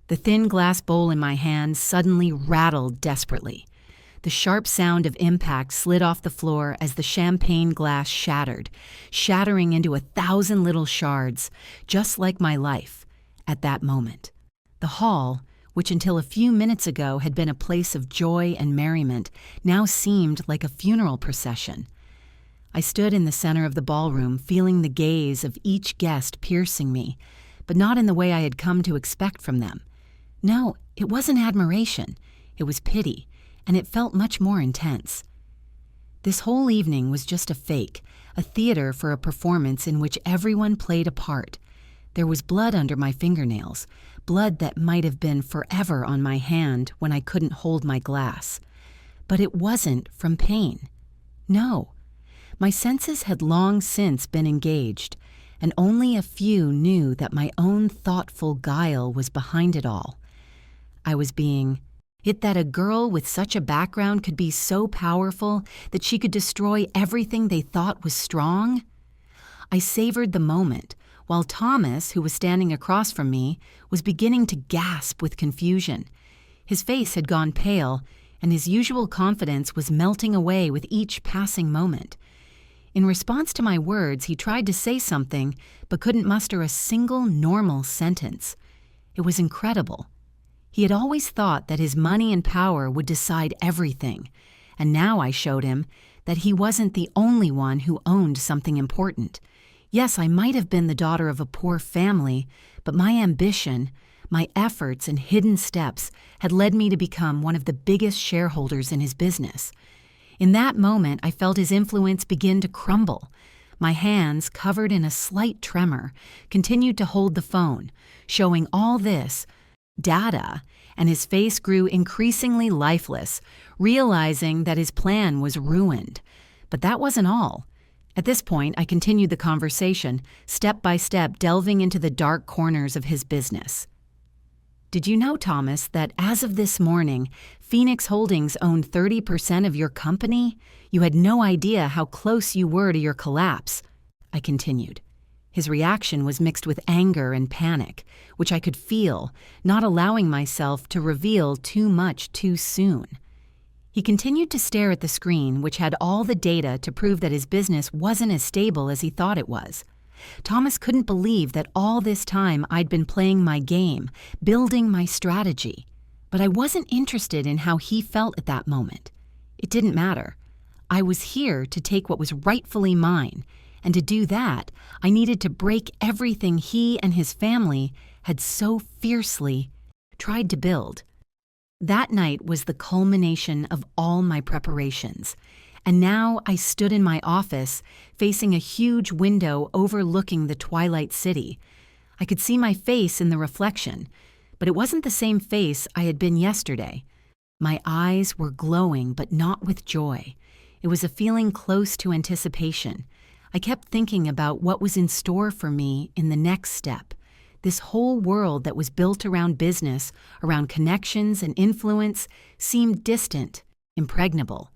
The thin glass bowl in my hand suddenly rattled desperately. The sharp sound of impact slid off the floor as the champagne glass shattered, shattering into 1,000 little shards, just like my life, at that moment. The hall, which until a few minutes ago had been a place of joy and merriment, now seemed like a funeral procession. I stood in the center of the ballroom, feeling the gaze of each guest piercing me, but not in the way I had come to expect from them. No, it wasn't admiration. It was pity, and it felt much more intense. This whole evening was just a fake, a theater for a performance in which everyone played a part. There was blood under my fingernails, blood that might have been forever on my hand when I couldn't hold my glass. But it wasn't from pain. No. My senses had long since been engaged, and only a few knew that my own thoughtful guile was behind it all. I was being it that a girl with such a background could be so powerful that she could destroy everything they thought was strong? I savored the moment, while Thomas, who was standing across from me, was beginning to gasp with confusion. His face had gone pale, and his usual confidence was melting away with each passing moment. In response to my words, he tried to say something, but couldn't muster a single normal sentence. It was incredible. He had always thought that his money and power would decide everything, and now I showed him that he wasn't the only one who owned something important. Yes, I might have been the daughter of a poor family, but my ambition, my efforts and hidden steps had led me to become one of the biggest shareholders in his business. In that moment, I felt his influence begin to crumble. My hands, covered in a slight tremor, continued to hold the phone, showing all this data, and his face grew increasingly lifeless, realizing that his plan was ruined. But that wasn't all. At this point, I continued the conversation, step by step delving into the dark corners of his business. Did you know, Thomas, that as of this morning, Phoenix Holdings owned 30% of your company? You had no idea how close you were to your collapse, I continued. His reaction was mixed with anger and panic, which I could feel, not allowing myself to reveal too much too soon. He continued to stare at the screen, which had all the data to prove that his business wasn't as stable as he thought it was. Thomas couldn't believe that all this time I'd been playing my game, building my strategy. But I wasn't interested in how he felt at that moment. It didn't matter. I was here to take what was rightfully mine, and to do that, I needed to break everything he and his family had so fiercely tried to build. That night was the culmination of all my preparations, and now I stood in my office, facing a huge window overlooking the twilight city. I could see my face in the reflection, but it wasn't the same face I had been yesterday. My eyes were glowing, but not with joy. It was a feeling close to anticipation. I kept thinking about what was in store for me in the next step. This whole world that was built around business, around connections and influence, seemed distant, impregnable.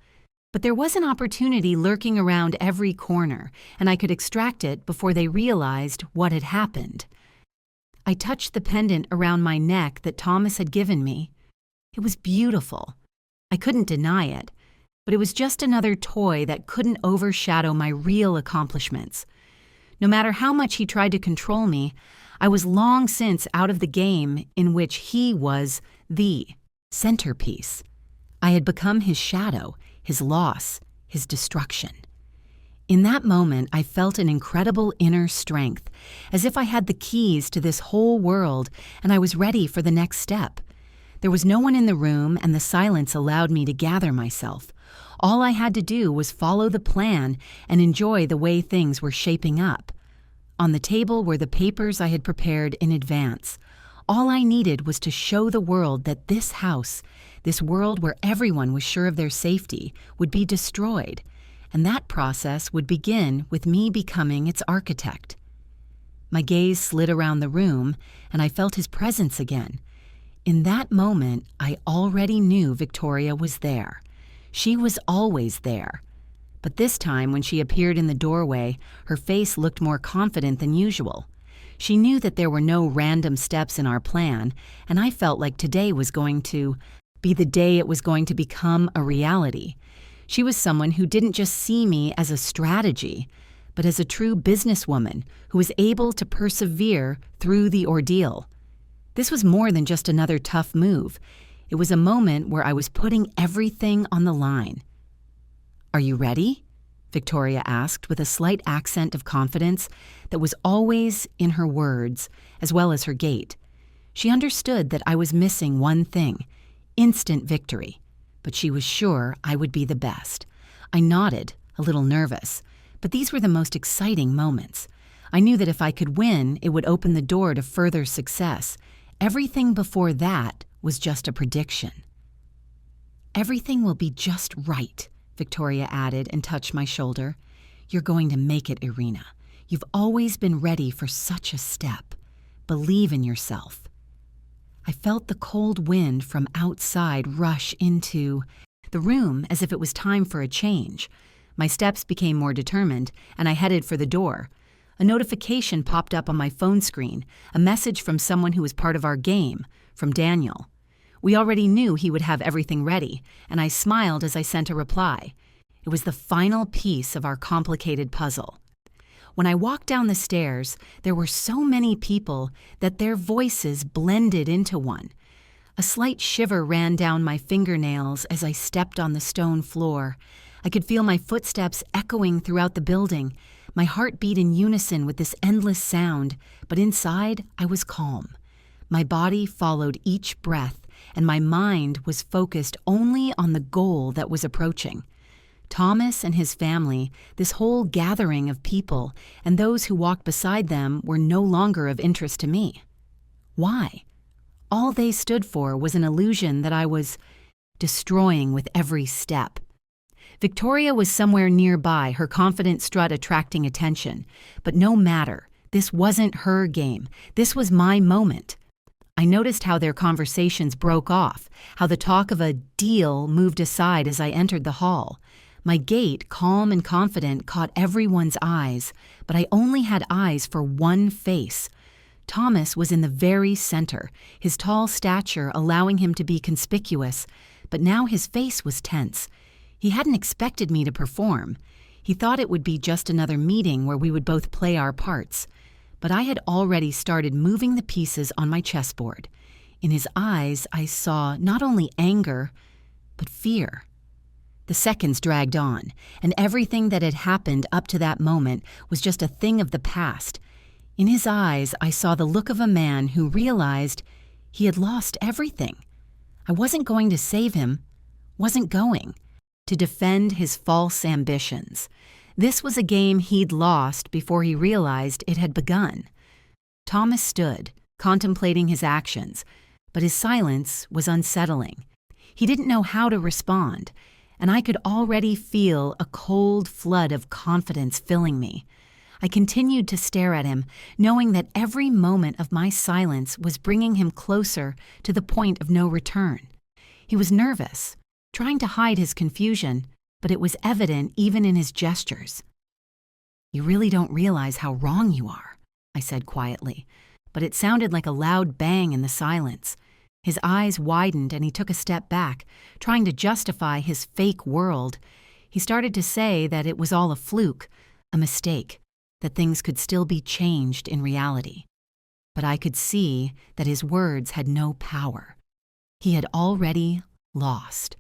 But there was an opportunity lurking around every corner, and I could extract it before they realized what had happened. I touched the pendant around my neck that Thomas had given me. It was beautiful. I couldn't deny it, but it was just another toy that couldn't overshadow my real accomplishments. No matter how much he tried to control me, I was long since out of the game in which he was the centerpiece. I had become his shadow, his loss, his destruction. In that moment, I felt an incredible inner strength, as if I had the keys to this whole world and I was ready for the next step. There was no one in the room, and the silence allowed me to gather myself. All I had to do was follow the plan and enjoy the way things were shaping up. On the table were the papers I had prepared in advance. All I needed was to show the world that this house, this world where everyone was sure of their safety, would be destroyed, and that process would begin with me becoming its architect. My gaze slid around the room, and I felt his presence again. In that moment, I already knew Victoria was there. She was always there. But this time, when she appeared in the doorway, her face looked more confident than usual. She knew that there were no random steps in our plan, and I felt like today was going to be the day it was going to become a reality. She was someone who didn't just see me as a strategy, but as a true businesswoman who was able to persevere through the ordeal. This was more than just another tough move. It was a moment where I was putting everything on the line. "Are you ready?" Victoria asked with a slight accent of confidence that was always in her words as well as her gait. She understood that I was missing one thing: instant victory, but she was sure I would be the best. I nodded, a little nervous, but these were the most exciting moments. I knew that if I could win, it would open the door to further success. Everything before that was just a prediction. "Everything will be just right," Victoria added and touched my shoulder. "You're going to make it, Irina. You've always been ready for such a step. Believe in yourself." I felt the cold wind from outside rush into the room as if it was time for a change. My steps became more determined, and I headed for the door. A notification popped up on my phone screen, a message from someone who was part of our game, from Daniel. We already knew he would have everything ready, and I smiled as I sent a reply. It was the final piece of our complicated puzzle. When I walked down the stairs, there were so many people that their voices blended into one. A slight shiver ran down my fingernails as I stepped on the stone floor. I could feel my footsteps echoing throughout the building. My heart beat in unison with this endless sound, but inside I was calm. My body followed each breath, and my mind was focused only on the goal that was approaching. Thomas and his family, this whole gathering of people, and those who walked beside them were no longer of interest to me. Why? All they stood for was an illusion that I was destroying with every step. Victoria was somewhere nearby, her confident strut attracting attention. But no matter, this wasn't her game. This was my moment. I noticed how their conversations broke off, how the talk of a deal moved aside as I entered the hall. My gait, calm and confident, caught everyone's eyes, but I only had eyes for one face. Thomas was in the very center, his tall stature allowing him to be conspicuous, but now his face was tense. He hadn't expected me to perform. He thought it would be just another meeting where we would both play our parts. But I had already started moving the pieces on my chessboard. In his eyes, I saw not only anger, but fear. The seconds dragged on, and everything that had happened up to that moment was just a thing of the past. In his eyes, I saw the look of a man who realized he had lost everything. I wasn't going to save him, wasn't going to defend his false ambitions. This was a game he'd lost before he realized it had begun. Thomas stood, contemplating his actions, but his silence was unsettling. He didn't know how to respond, and I could already feel a cold flood of confidence filling me. I continued to stare at him, knowing that every moment of my silence was bringing him closer to the point of no return. He was nervous, trying to hide his confusion, but it was evident even in his gestures. "You really don't realize how wrong you are," I said quietly, but it sounded like a loud bang in the silence. His eyes widened and he took a step back, trying to justify his fake world. He started to say that it was all a fluke, a mistake, that things could still be changed in reality. But I could see that his words had no power. He had already lost.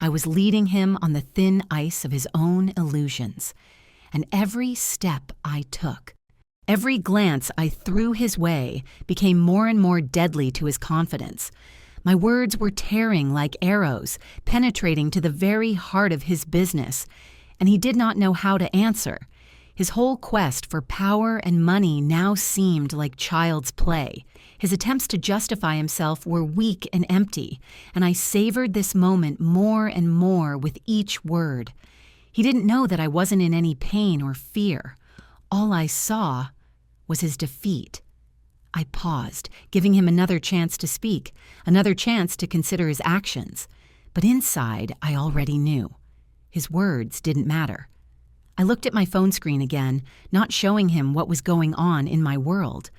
I was leading him on the thin ice of his own illusions, and every step I took, every glance I threw his way became more and more deadly to his confidence. My words were tearing like arrows, penetrating to the very heart of his business, and he did not know how to answer. His whole quest for power and money now seemed like child's play. His attempts to justify himself were weak and empty, and I savored this moment more and more with each word. He didn't know that I wasn't in any pain or fear. All I saw was his defeat. I paused, giving him another chance to speak, another chance to consider his actions. But inside, I already knew. His words didn't matter. I looked at my phone screen again, not showing him what was going on in my world.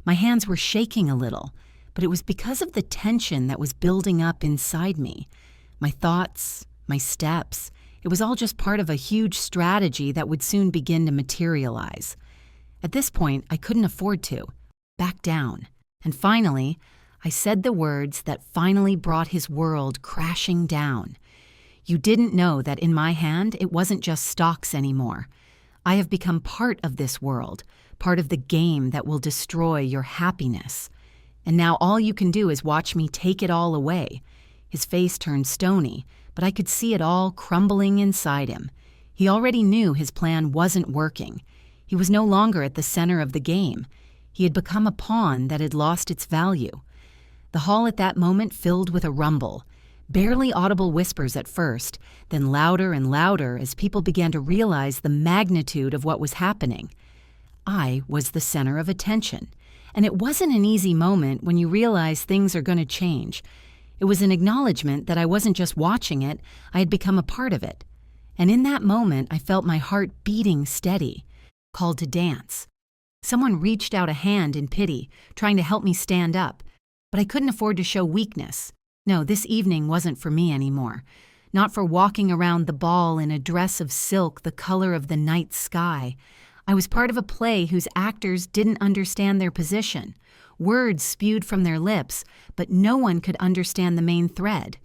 My hands were shaking a little, but it was because of the tension that was building up inside me. My thoughts, my steps, it was all just part of a huge strategy that would soon begin to materialize. At this point, I couldn't afford to back down. And finally, I said the words that finally brought his world crashing down. You didn't know that in my hand, it wasn't just stocks anymore. I have become part of this world, part of the game that will destroy your happiness. And now all you can do is watch me take it all away. His face turned stony, but I could see it all crumbling inside him. He already knew his plan wasn't working. He was no longer at the center of the game. He had become a pawn that had lost its value. The hall at that moment filled with a rumble. Barely audible whispers at first, then louder and louder as people began to realize the magnitude of what was happening. I was the center of attention, and it wasn't an easy moment when you realize things are going to change. It was an acknowledgement that I wasn't just watching it, I had become a part of it. And in that moment, I felt my heart beating steady, called to dance. Someone reached out a hand in pity, trying to help me stand up, but I couldn't afford to show weakness. No, this evening wasn't for me anymore. Not for walking around the ball in a dress of silk the color of the night sky. I was part of a play whose actors didn't understand their position. Words spewed from their lips, but no one could understand the main thread.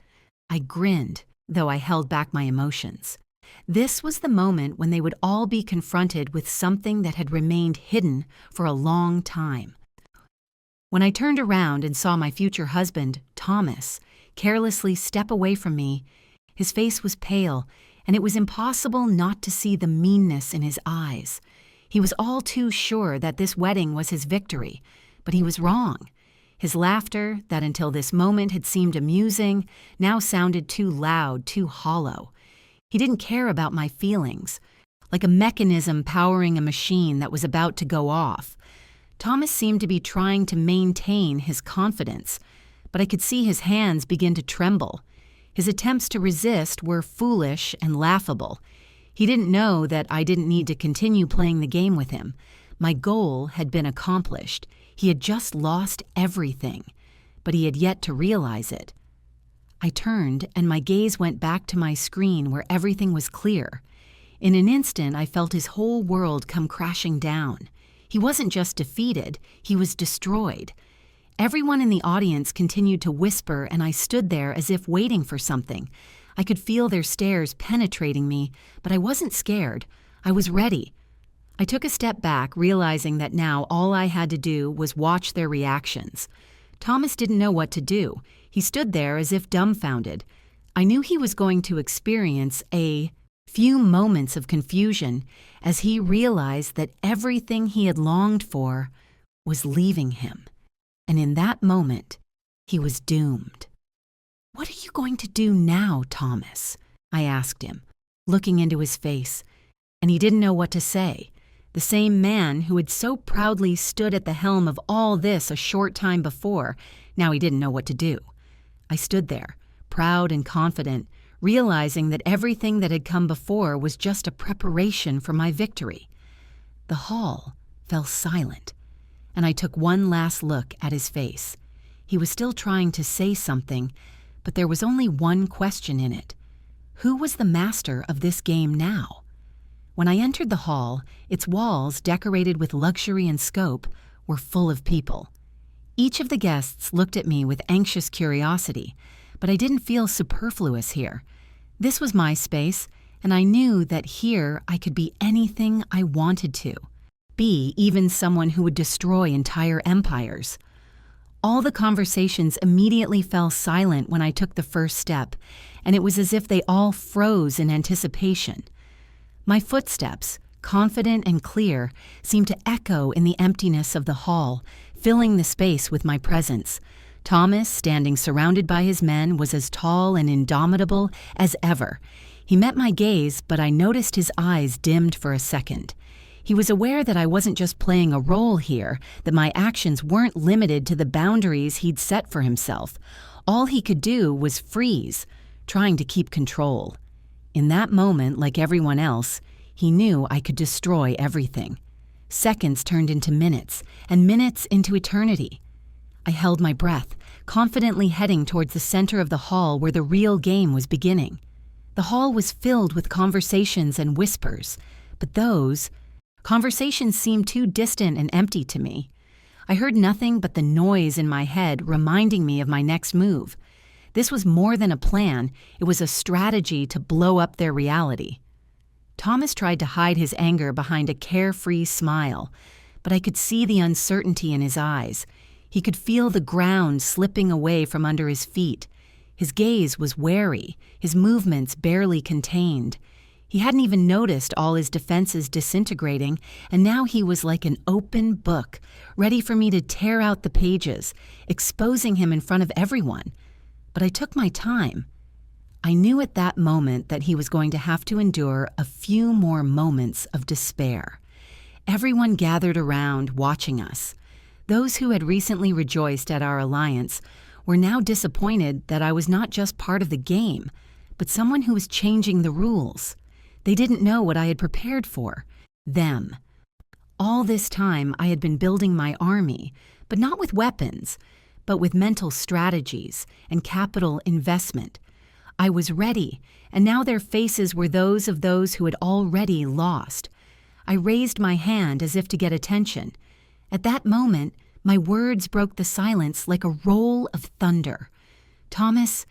I grinned, though I held back my emotions. This was the moment when they would all be confronted with something that had remained hidden for a long time. When I turned around and saw my future husband, Thomas, carelessly step away from me, his face was pale, and it was impossible not to see the meanness in his eyes. He was all too sure that this wedding was his victory, but he was wrong. His laughter, that until this moment had seemed amusing, now sounded too loud, too hollow. He didn't care about my feelings, like a mechanism powering a machine that was about to go off. Thomas seemed to be trying to maintain his confidence, but I could see his hands begin to tremble. His attempts to resist were foolish and laughable. He didn't know that I didn't need to continue playing the game with him. My goal had been accomplished. He had just lost everything, but he had yet to realize it. I turned, and my gaze went back to my screen where everything was clear. In an instant, I felt his whole world come crashing down. He wasn't just defeated, he was destroyed. Everyone in the audience continued to whisper, and I stood there as if waiting for something. I could feel their stares penetrating me, but I wasn't scared. I was ready. I took a step back, realizing that now all I had to do was watch their reactions. Thomas didn't know what to do. He stood there as if dumbfounded. I knew he was going to experience a few moments of confusion as he realized that everything he had longed for was leaving him. And in that moment, he was doomed. "What are you going to do now, Thomas?" I asked him, looking into his face, and he didn't know what to say. The same man who had so proudly stood at the helm of all this a short time before, now he didn't know what to do. I stood there, proud and confident, realizing that everything that had come before was just a preparation for my victory. The hall fell silent, and I took one last look at his face. He was still trying to say something, but there was only one question in it. Who was the master of this game now? When I entered the hall, its walls, decorated with luxury and scope, were full of people. Each of the guests looked at me with anxious curiosity, but I didn't feel superfluous here. This was my space, and I knew that here I could be anything I wanted to. Be even someone who would destroy entire empires. All the conversations immediately fell silent when I took the first step, and it was as if they all froze in anticipation. My footsteps, confident and clear, seemed to echo in the emptiness of the hall, filling the space with my presence. Thomas, standing surrounded by his men, was as tall and indomitable as ever. He met my gaze, but I noticed his eyes dimmed for a second. He was aware that I wasn't just playing a role here, that my actions weren't limited to the boundaries he'd set for himself. All he could do was freeze, trying to keep control. In that moment, like everyone else, He knew I could destroy everything. Seconds turned into minutes, and minutes into eternity. I held my breath, confidently heading towards the center of the hall where the real game was beginning. The hall was filled with conversations and whispers, but those conversations seemed too distant and empty to me. I heard nothing but the noise in my head reminding me of my next move. This was more than a plan, it was a strategy to blow up their reality. Thomas tried to hide his anger behind a carefree smile, but I could see the uncertainty in his eyes. He could feel the ground slipping away from under his feet. His gaze was wary, his movements barely contained. He hadn't even noticed all his defenses disintegrating, and now he was like an open book, ready for me to tear out the pages, exposing him in front of everyone. But I took my time. I knew at that moment that he was going to have to endure a few more moments of despair. Everyone gathered around, watching us. Those who had recently rejoiced at our alliance were now disappointed that I was not just part of the game, but someone who was changing the rules. They didn't know what I had prepared for. Them. All this time I had been building my army, but not with weapons, but with mental strategies and capital investment. I was ready, and now their faces were those of those who had already lost. I raised my hand as if to get attention. At that moment, my words broke the silence like a roll of thunder. Thomas,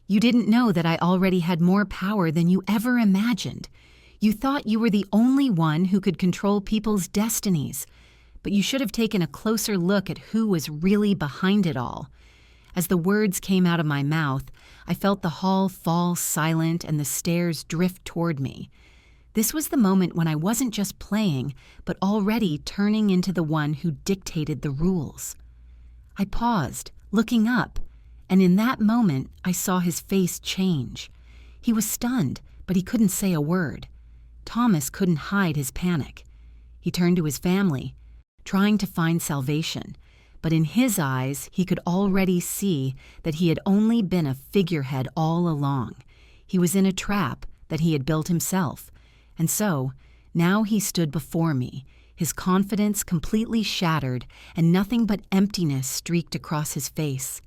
you didn't know that I already had more power than you ever imagined. You thought you were the only one who could control people's destinies, but you should have taken a closer look at who was really behind it all. As the words came out of my mouth, I felt the hall fall silent and the stairs drift toward me. This was the moment when I wasn't just playing, but already turning into the one who dictated the rules. I paused, looking up, and in that moment I saw his face change. He was stunned, but he couldn't say a word. Thomas couldn't hide his panic. He turned to his family, trying to find salvation, but in his eyes he could already see that he had only been a figurehead all along. He was in a trap that he had built himself. And so, now he stood before me, his confidence completely shattered and nothing but emptiness streaked across his face.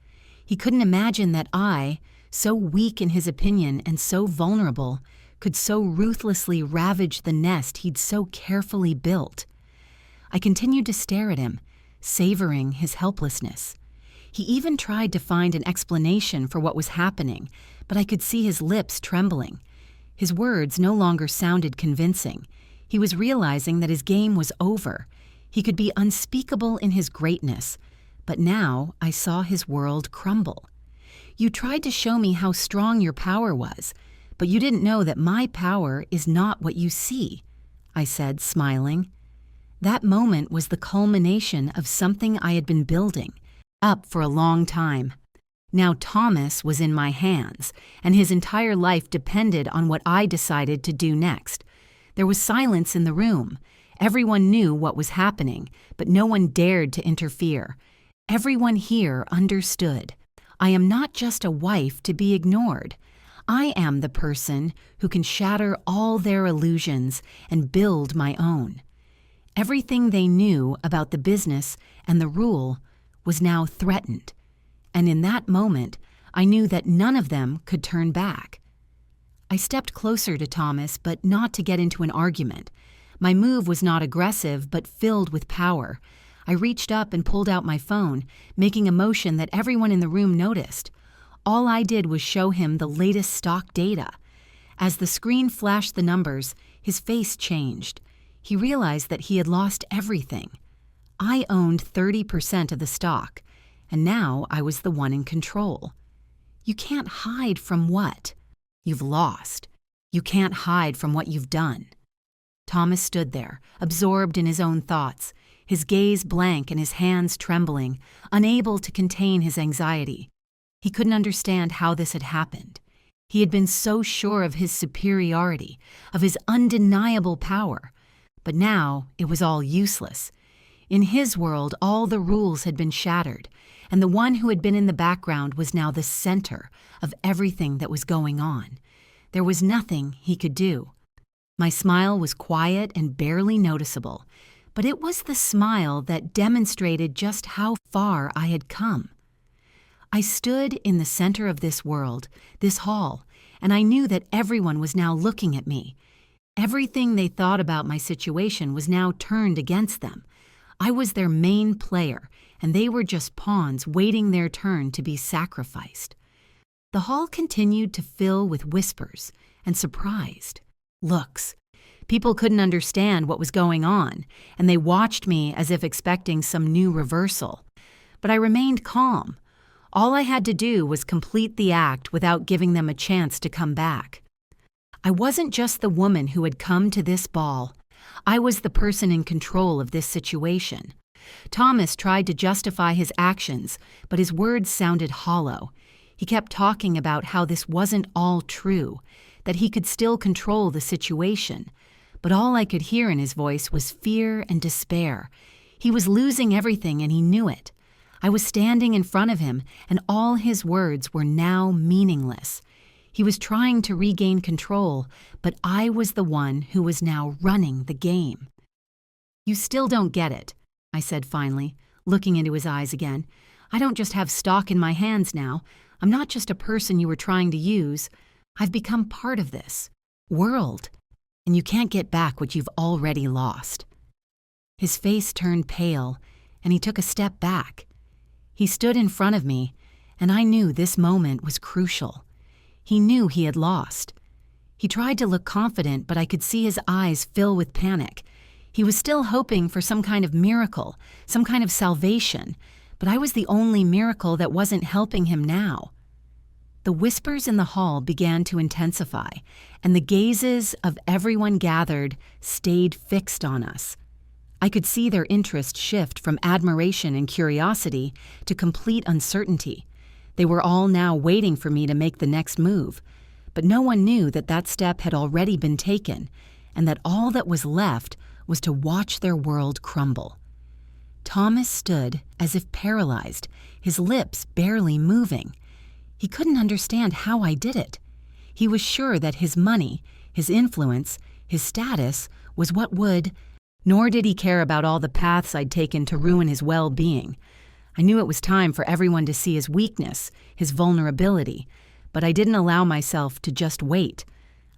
He couldn't imagine that I, so weak in his opinion and so vulnerable, could so ruthlessly ravage the nest he'd so carefully built. I continued to stare at him, savoring his helplessness. He even tried to find an explanation for what was happening, but I could see his lips trembling. His words no longer sounded convincing. He was realizing that his game was over. He could be unspeakable in his greatness, but now I saw his world crumble. You tried to show me how strong your power was, but you didn't know that my power is not what you see, I said, smiling. That moment was the culmination of something I had been building up for a long time. Now Thomas was in my hands, and his entire life depended on what I decided to do next. There was silence in the room. Everyone knew what was happening, but no one dared to interfere. Everyone here understood. I am not just a wife to be ignored. I am the person who can shatter all their illusions and build my own. Everything they knew about the business and the rule was now threatened. And in that moment, I knew that none of them could turn back. I stepped closer to Thomas, but not to get into an argument. My move was not aggressive, but filled with power. I reached up and pulled out my phone, making a motion that everyone in the room noticed. All I did was show him the latest stock data. As the screen flashed the numbers, his face changed. He realized that he had lost everything. I owned 30% of the stock, and now I was the one in control. You can't hide from what you've lost. You can't hide from what you've done. Thomas stood there, absorbed in his own thoughts, his gaze blank and his hands trembling, unable to contain his anxiety. He couldn't understand how this had happened. He had been so sure of his superiority, of his undeniable power. But now it was all useless. In his world, all the rules had been shattered, and the one who had been in the background was now the center of everything that was going on. There was nothing he could do. My smile was quiet and barely noticeable, but it was the smile that demonstrated just how far I had come. I stood in the center of this world, this hall, and I knew that everyone was now looking at me. Everything they thought about my situation was now turned against them. I was their main player, and they were just pawns waiting their turn to be sacrificed. The hall continued to fill with whispers and surprised looks. People couldn't understand what was going on, and they watched me as if expecting some new reversal. But I remained calm. All I had to do was complete the act without giving them a chance to come back. I wasn't just the woman who had come to this ball. I was the person in control of this situation. Thomas tried to justify his actions, but his words sounded hollow. He kept talking about how this wasn't all true, that he could still control the situation. But all I could hear in his voice was fear and despair. He was losing everything and he knew it. I was standing in front of him, and all his words were now meaningless. He was trying to regain control, but I was the one who was now running the game. "You still don't get it," I said finally, looking into his eyes again. "I don't just have stock in my hands now. I'm not just a person you were trying to use. I've become part of this world, and you can't get back what you've already lost." His face turned pale, and he took a step back. He stood in front of me, and I knew this moment was crucial. He knew he had lost. He tried to look confident, but I could see his eyes fill with panic. He was still hoping for some kind of miracle, some kind of salvation, but I was the only miracle that wasn't helping him now. The whispers in the hall began to intensify, and the gazes of everyone gathered stayed fixed on us. I could see their interest shift from admiration and curiosity to complete uncertainty. They were all now waiting for me to make the next move, but no one knew that that step had already been taken, and that all that was left was to watch their world crumble. Thomas stood as if paralyzed, his lips barely moving. He couldn't understand how I did it. He was sure that his money, his influence, his status was what would, nor did he care about all the paths I'd taken to ruin his well-being. I knew it was time for everyone to see his weakness, his vulnerability, but I didn't allow myself to just wait.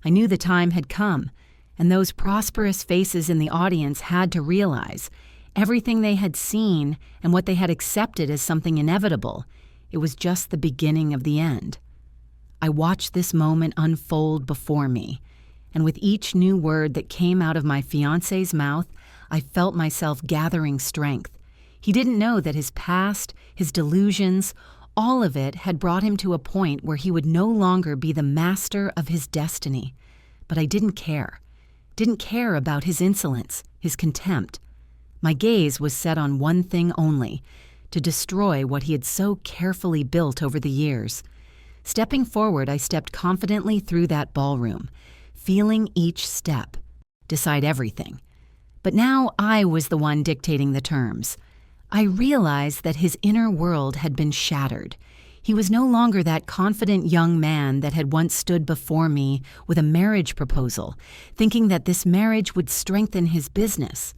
I knew the time had come, and those prosperous faces in the audience had to realize everything they had seen and what they had accepted as something inevitable. It was just the beginning of the end. I watched this moment unfold before me, and with each new word that came out of my fiancé's mouth, I felt myself gathering strength. He didn't know that his past, his delusions, all of it had brought him to a point where he would no longer be the master of his destiny. But I didn't care about his insolence, his contempt. My gaze was set on one thing only, to destroy what he had so carefully built over the years. Stepping forward, I stepped confidently through that ballroom, feeling each step, decide everything. But now I was the one dictating the terms. I realized that his inner world had been shattered. He was no longer that confident young man that had once stood before me with a marriage proposal, thinking that this marriage would strengthen his business.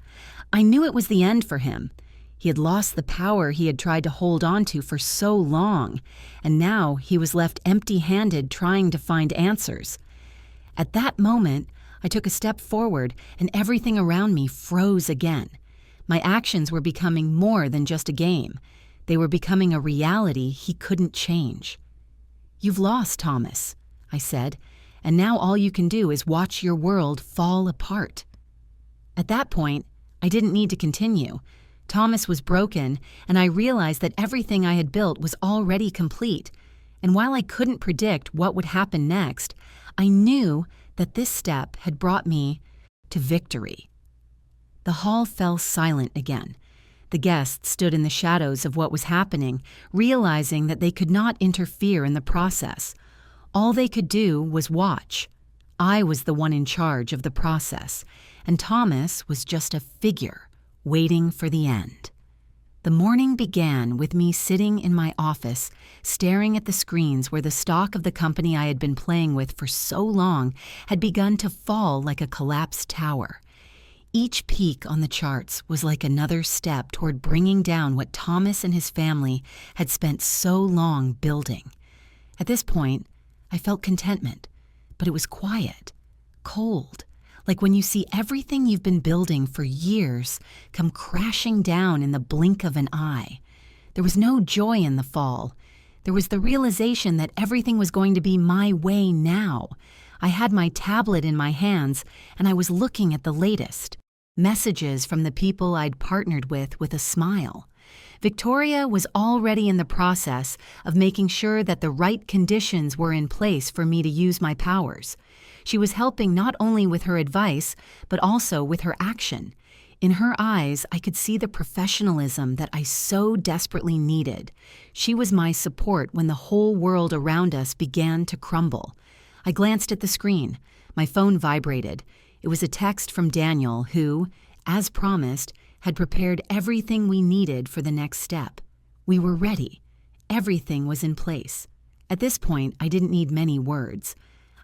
I knew it was the end for him. He had lost the power he had tried to hold on to for so long, and now he was left empty-handed trying to find answers. At that moment, I took a step forward, and everything around me froze again. My actions were becoming more than just a game. They were becoming a reality he couldn't change. "You've lost, Thomas," I said, "and now all you can do is watch your world fall apart." At that point, I didn't need to continue. Thomas was broken, and I realized that everything I had built was already complete. And while I couldn't predict what would happen next, I knew that this step had brought me to victory. The hall fell silent again. The guests stood in the shadows of what was happening, realizing that they could not interfere in the process. All they could do was watch. I was the one in charge of the process, and Thomas was just a figure waiting for the end. The morning began with me sitting in my office, staring at the screens where the stock of the company I had been playing with for so long had begun to fall like a collapsed tower. Each peak on the charts was like another step toward bringing down what Thomas and his family had spent so long building. At this point, I felt contentment, but it was quiet, cold, like when you see everything you've been building for years come crashing down in the blink of an eye. There was no joy in the fall. There was the realization that everything was going to be my way now. I had my tablet in my hands, and I was looking at the latest. Messages from the people I'd partnered with a smile. Victoria was already in the process of making sure that the right conditions were in place for me to use my powers. She was helping not only with her advice, but also with her action. In her eyes, I could see the professionalism that I so desperately needed. She was my support when the whole world around us began to crumble. I glanced at the screen. My phone vibrated. It was a text from Daniel who, as promised, had prepared everything we needed for the next step. We were ready. Everything was in place. At this point, I didn't need many words.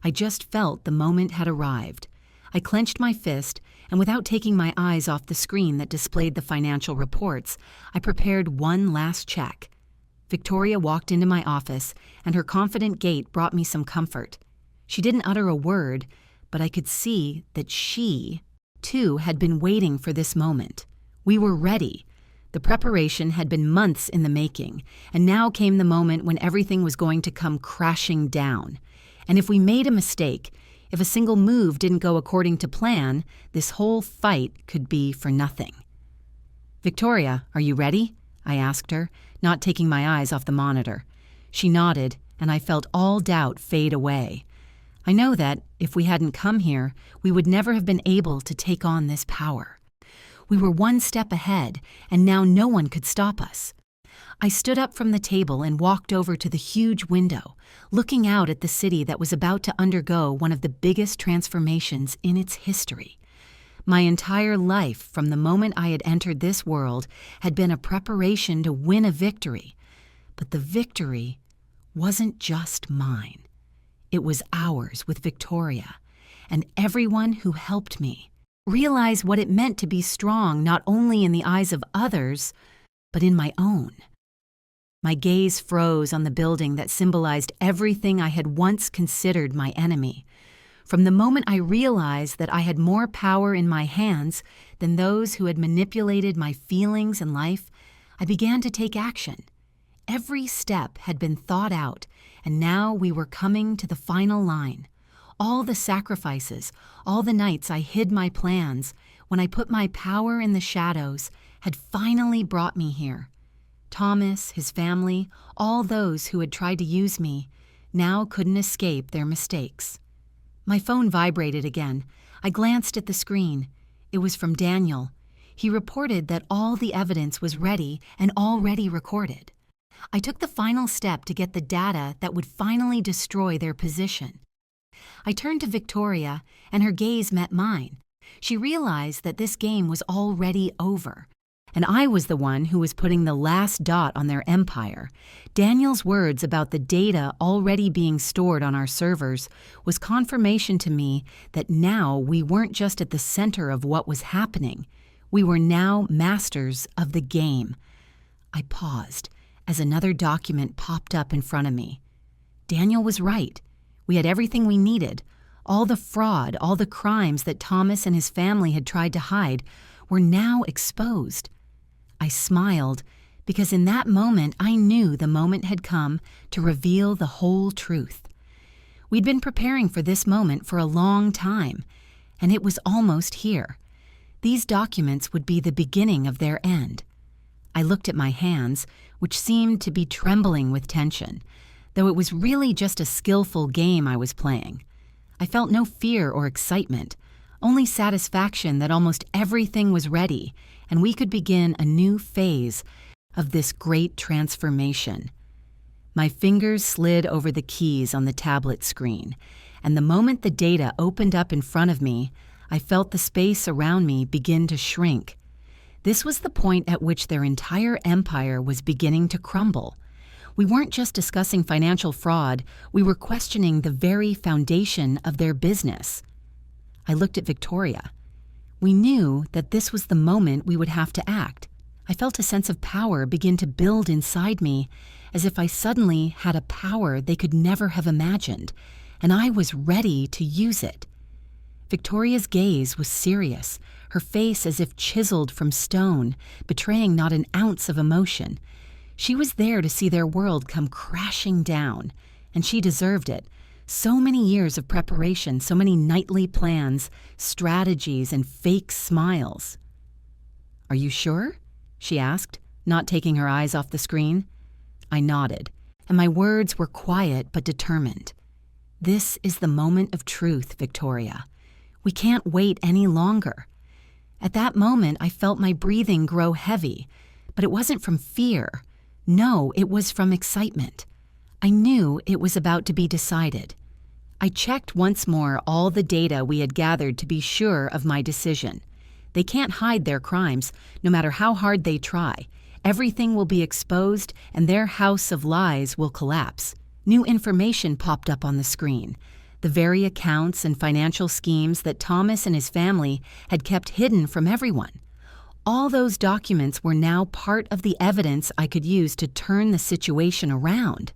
I just felt the moment had arrived. I clenched my fist, and without taking my eyes off the screen that displayed the financial reports, I prepared one last check. Victoria walked into my office, and her confident gait brought me some comfort. She didn't utter a word, but I could see that she, too, had been waiting for this moment. We were ready. The preparation had been months in the making, and now came the moment when everything was going to come crashing down. And if we made a mistake, if a single move didn't go according to plan, this whole fight could be for nothing. "Victoria, are you ready?" I asked her, not taking my eyes off the monitor. She nodded, and I felt all doubt fade away. I know that, if we hadn't come here, we would never have been able to take on this power. We were one step ahead, and now no one could stop us. I stood up from the table and walked over to the huge window, looking out at the city that was about to undergo one of the biggest transformations in its history. My entire life, from the moment I had entered this world, had been a preparation to win a victory. But the victory wasn't just mine. It was ours with Victoria, and everyone who helped me realize what it meant to be strong not only in the eyes of others, but in my own. My gaze froze on the building that symbolized everything I had once considered my enemy. From the moment I realized that I had more power in my hands than those who had manipulated my feelings and life, I began to take action. Every step had been thought out, and now we were coming to the final line. All the sacrifices, all the nights I hid my plans, when I put my power in the shadows, had finally brought me here. Thomas, his family, all those who had tried to use me, now couldn't escape their mistakes. My phone vibrated again. I glanced at the screen. It was from Daniel. He reported that all the evidence was ready and already recorded. I took the final step to get the data that would finally destroy their position. I turned to Victoria, and her gaze met mine. She realized that this game was already over, and I was the one who was putting the last dot on their empire. Daniel's words about the data already being stored on our servers was confirmation to me that now we weren't just at the center of what was happening. We were now masters of the game. I paused as another document popped up in front of me. Daniel was right. We had everything we needed. All the fraud, all the crimes that Thomas and his family had tried to hide were now exposed. I smiled because in that moment I knew the moment had come to reveal the whole truth. We'd been preparing for this moment for a long time, and it was almost here. These documents would be the beginning of their end. I looked at my hands, which seemed to be trembling with tension, though it was really just a skillful game I was playing. I felt no fear or excitement, only satisfaction that almost everything was ready, and we could begin a new phase of this great transformation. My fingers slid over the keys on the tablet screen, and the moment the data opened up in front of me, I felt the space around me begin to shrink. This was the point at which their entire empire was beginning to crumble. We weren't just discussing financial fraud, we were questioning the very foundation of their business. I looked at Victoria. We knew that this was the moment we would have to act. I felt a sense of power begin to build inside me, as if I suddenly had a power they could never have imagined, and I was ready to use it. Victoria's gaze was serious, her face as if chiseled from stone, betraying not an ounce of emotion. She was there to see their world come crashing down, and she deserved it. So many years of preparation, so many nightly plans, strategies, and fake smiles. "Are you sure?" she asked, not taking her eyes off the screen. I nodded, and my words were quiet but determined. "This is the moment of truth, Victoria. We can't wait any longer." At that moment, I felt my breathing grow heavy, but it wasn't from fear. No, it was from excitement. I knew it was about to be decided. I checked once more all the data we had gathered to be sure of my decision. They can't hide their crimes, no matter how hard they try. Everything will be exposed, and their house of lies will collapse. New information popped up on the screen. The very accounts and financial schemes that Thomas and his family had kept hidden from everyone. All those documents were now part of the evidence I could use to turn the situation around.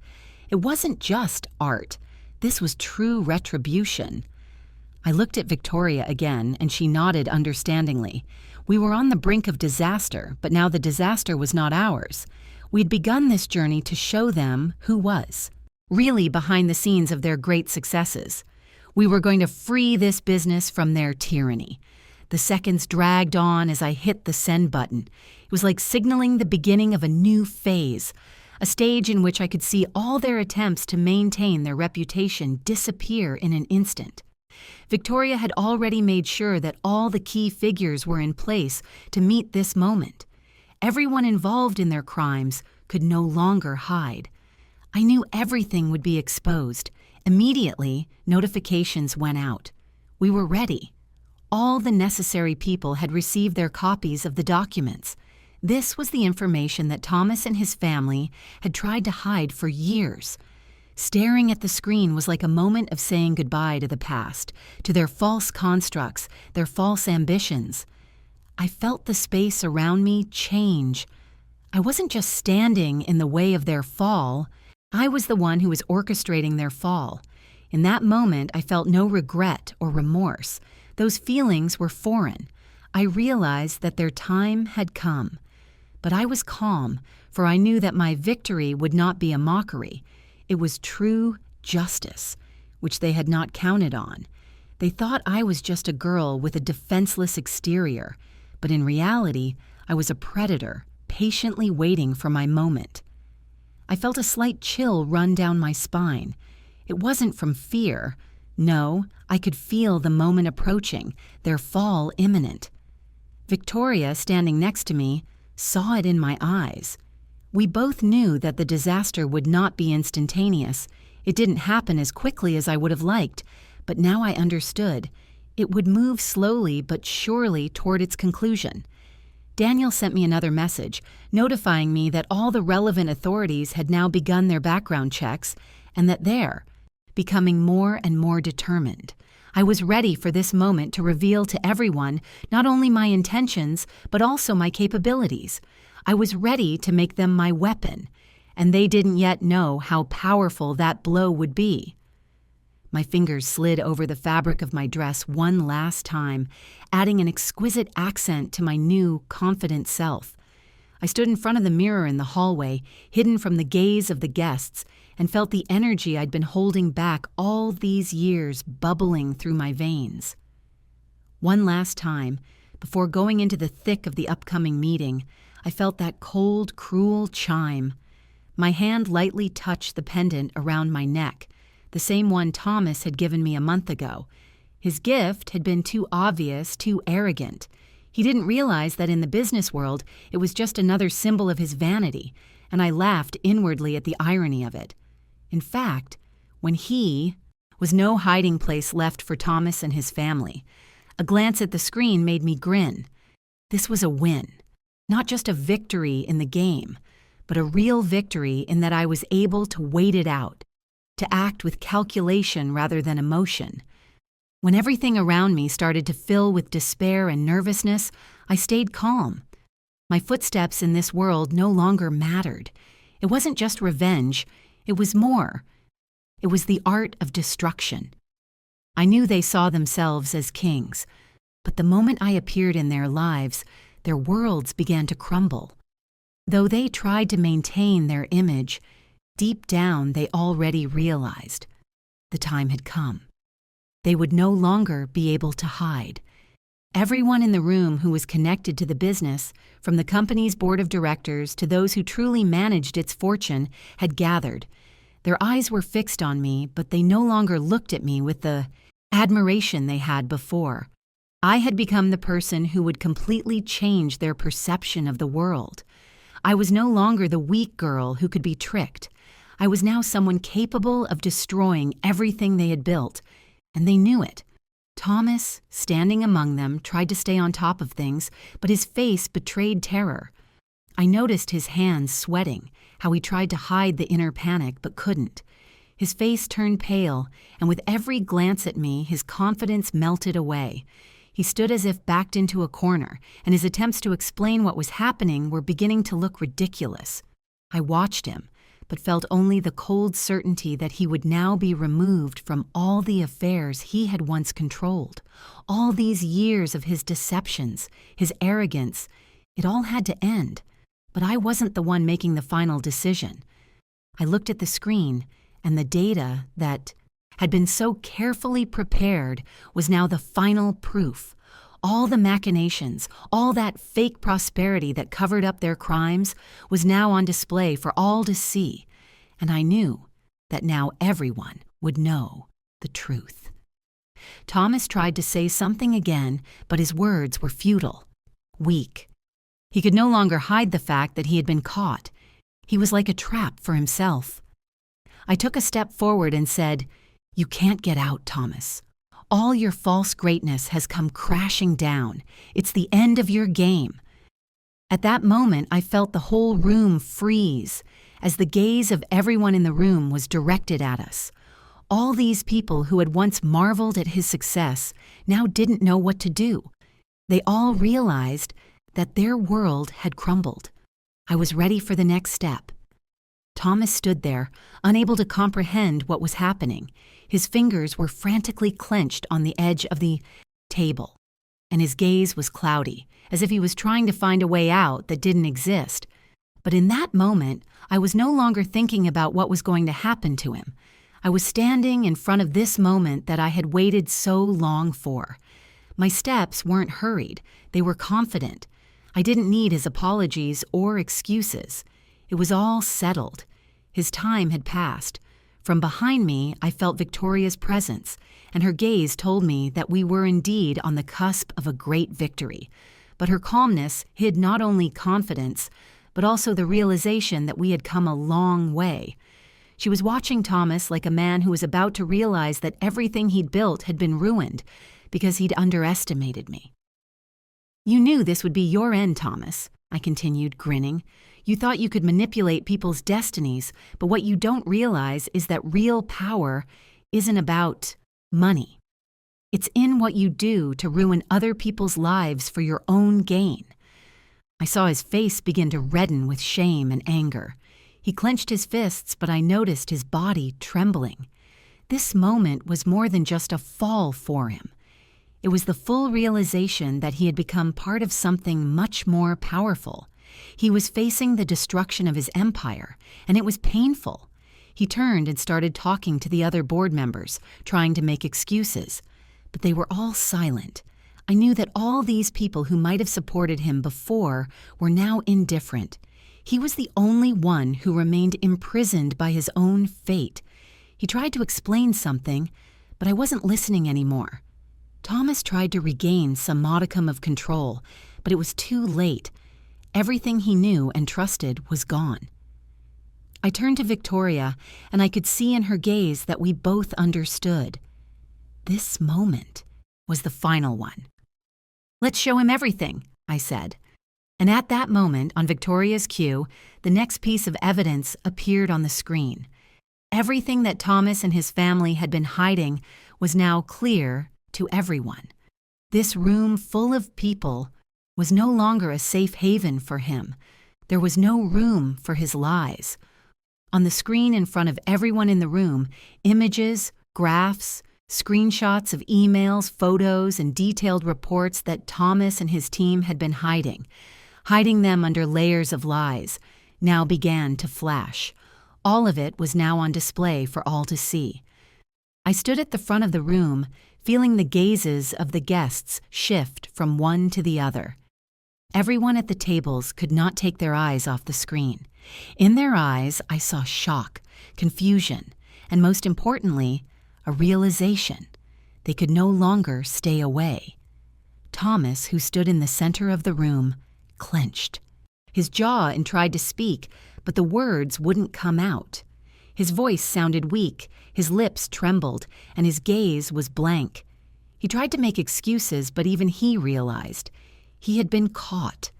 It wasn't just art. This was true retribution. I looked at Victoria again, and she nodded understandingly. We were on the brink of disaster, but now the disaster was not ours. We'd begun this journey to show them who was really behind the scenes of their great successes. We were going to free this business from their tyranny. The seconds dragged on as I hit the send button. It was like signaling the beginning of a new phase, a stage in which I could see all their attempts to maintain their reputation disappear in an instant. Victoria had already made sure that all the key figures were in place to meet this moment. Everyone involved in their crimes could no longer hide. I knew everything would be exposed. Immediately, notifications went out. We were ready. All the necessary people had received their copies of the documents. This was the information that Thomas and his family had tried to hide for years. Staring at the screen was like a moment of saying goodbye to the past, to their false constructs, their false ambitions. I felt the space around me change. I wasn't just standing in the way of their fall. I was the one who was orchestrating their fall. In that moment, I felt no regret or remorse. Those feelings were foreign. I realized that their time had come. But I was calm, for I knew that my victory would not be a mockery. It was true justice, which they had not counted on. They thought I was just a girl with a defenseless exterior, but in reality, I was a predator, patiently waiting for my moment. I felt a slight chill run down my spine. It wasn't from fear. No, I could feel the moment approaching, their fall imminent. Victoria, standing next to me, saw it in my eyes. We both knew that the disaster would not be instantaneous. It didn't happen as quickly as I would have liked, but now I understood. It would move slowly but surely toward its conclusion. Daniel sent me another message, notifying me that all the relevant authorities had now begun their background checks, and that they're becoming more and more determined. I was ready for this moment to reveal to everyone not only my intentions, but also my capabilities. I was ready to make them my weapon, and they didn't yet know how powerful that blow would be. My fingers slid over the fabric of my dress one last time, adding an exquisite accent to my new, confident self. I stood in front of the mirror in the hallway, hidden from the gaze of the guests, and felt the energy I'd been holding back all these years bubbling through my veins. One last time, before going into the thick of the upcoming meeting, I felt that cold, cruel chime. My hand lightly touched the pendant around my neck, the same one Thomas had given me a month ago. His gift had been too obvious, too arrogant. He didn't realize that in the business world, it was just another symbol of his vanity, and I laughed inwardly at the irony of it. In fact, when he was no hiding place left for Thomas and his family. A glance at the screen made me grin. This was a win. Not just a victory in the game, but a real victory in that I was able to wait it out, to act with calculation rather than emotion. When everything around me started to fill with despair and nervousness, I stayed calm. My footsteps in this world no longer mattered. It wasn't just revenge, it was more. It was the art of destruction. I knew they saw themselves as kings, but the moment I appeared in their lives, their worlds began to crumble. Though they tried to maintain their image, deep down they already realized the time had come. They would no longer be able to hide. Everyone in the room who was connected to the business, from the company's board of directors to those who truly managed its fortune, had gathered. Their eyes were fixed on me, but they no longer looked at me with the admiration they had before. I had become the person who would completely change their perception of the world. I was no longer the weak girl who could be tricked. I was now someone capable of destroying everything they had built, and they knew it. Thomas, standing among them, tried to stay on top of things, but his face betrayed terror. I noticed his hands sweating, how he tried to hide the inner panic but couldn't. His face turned pale, and with every glance at me, his confidence melted away. He stood as if backed into a corner, and his attempts to explain what was happening were beginning to look ridiculous. I watched him, but felt only the cold certainty that he would now be removed from all the affairs he had once controlled. All these years of his deceptions, his arrogance, it all had to end. But I wasn't the one making the final decision. I looked at the screen, and the data that had been so carefully prepared was now the final proof. All the machinations, all that fake prosperity that covered up their crimes was now on display for all to see, and I knew that now everyone would know the truth. Thomas tried to say something again, but his words were futile, weak. He could no longer hide the fact that he had been caught. He was like a trap for himself. I took a step forward and said, "You can't get out, Thomas. All your false greatness has come crashing down. It's the end of your game." At that moment, I felt the whole room freeze as the gaze of everyone in the room was directed at us. All these people who had once marveled at his success now didn't know what to do. They all realized that their world had crumbled. I was ready for the next step. Thomas stood there, unable to comprehend what was happening. His fingers were frantically clenched on the edge of the table, and his gaze was cloudy, as if he was trying to find a way out that didn't exist. But in that moment, I was no longer thinking about what was going to happen to him. I was standing in front of this moment that I had waited so long for. My steps weren't hurried, they were confident. I didn't need his apologies or excuses. It was all settled. His time had passed. From behind me, I felt Victoria's presence, and her gaze told me that we were indeed on the cusp of a great victory. But her calmness hid not only confidence, but also the realization that we had come a long way. She was watching Thomas like a man who was about to realize that everything he'd built had been ruined because he'd underestimated me. "You knew this would be your end, Thomas," I continued, grinning. "You thought you could manipulate people's destinies, but what you don't realize is that real power isn't about money. It's in what you do to ruin other people's lives for your own gain." I saw his face begin to redden with shame and anger. He clenched his fists, but I noticed his body trembling. This moment was more than just a fall for him. It was the full realization that he had become part of something much more powerful. He was facing the destruction of his empire, and it was painful. He turned and started talking to the other board members, trying to make excuses. But they were all silent. I knew that all these people who might have supported him before were now indifferent. He was the only one who remained imprisoned by his own fate. He tried to explain something, but I wasn't listening anymore. Thomas tried to regain some modicum of control, but it was too late. Everything he knew and trusted was gone. I turned to Victoria, and I could see in her gaze that we both understood. This moment was the final one. "Let's show him everything," I said. And at that moment, on Victoria's cue, the next piece of evidence appeared on the screen. Everything that Thomas and his family had been hiding was now clear to everyone. This room full of people was no longer a safe haven for him. There was no room for his lies. On the screen in front of everyone in the room, images, graphs, screenshots of emails, photos, and detailed reports that Thomas and his team had been hiding them under layers of lies, now began to flash. All of it was now on display for all to see. I stood at the front of the room, feeling the gazes of the guests shift from one to the other. Everyone at the tables could not take their eyes off the screen. In their eyes, I saw shock, confusion, and most importantly, a realization. They could no longer stay away. Thomas, who stood in the center of the room, clenched. His jaw tried to speak, but the words wouldn't come out. His voice sounded weak, his lips trembled, and his gaze was blank. He tried to make excuses, but even he realized he had been caught.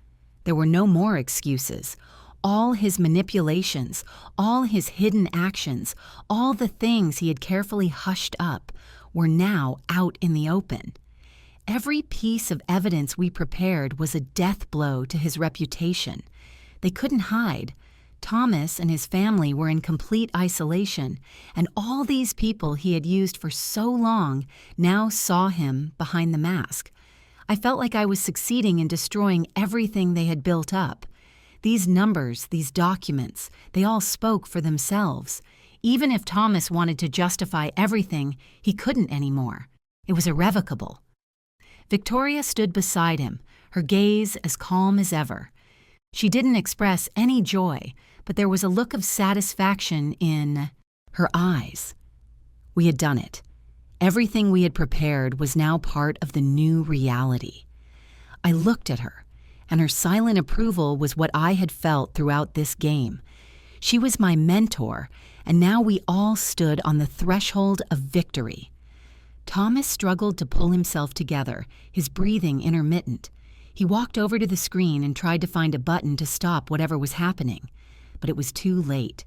There were no more excuses. All his manipulations, all his hidden actions, all the things he had carefully hushed up were now out in the open. Every piece of evidence we prepared was a death blow to his reputation. They couldn't hide. Thomas and his family were in complete isolation, and all these people he had used for so long now saw him behind the mask. I felt like I was succeeding in destroying everything they had built up. These numbers, these documents, they all spoke for themselves. Even if Thomas wanted to justify everything, he couldn't anymore. It was irrevocable. Victoria stood beside him, her gaze as calm as ever. She didn't express any joy, but there was a look of satisfaction in her eyes. We had done it. Everything we had prepared was now part of the new reality. I looked at her, and her silent approval was what I had felt throughout this game. She was my mentor, and now we all stood on the threshold of victory. Thomas struggled to pull himself together, his breathing intermittent. He walked over to the screen and tried to find a button to stop whatever was happening, but it was too late.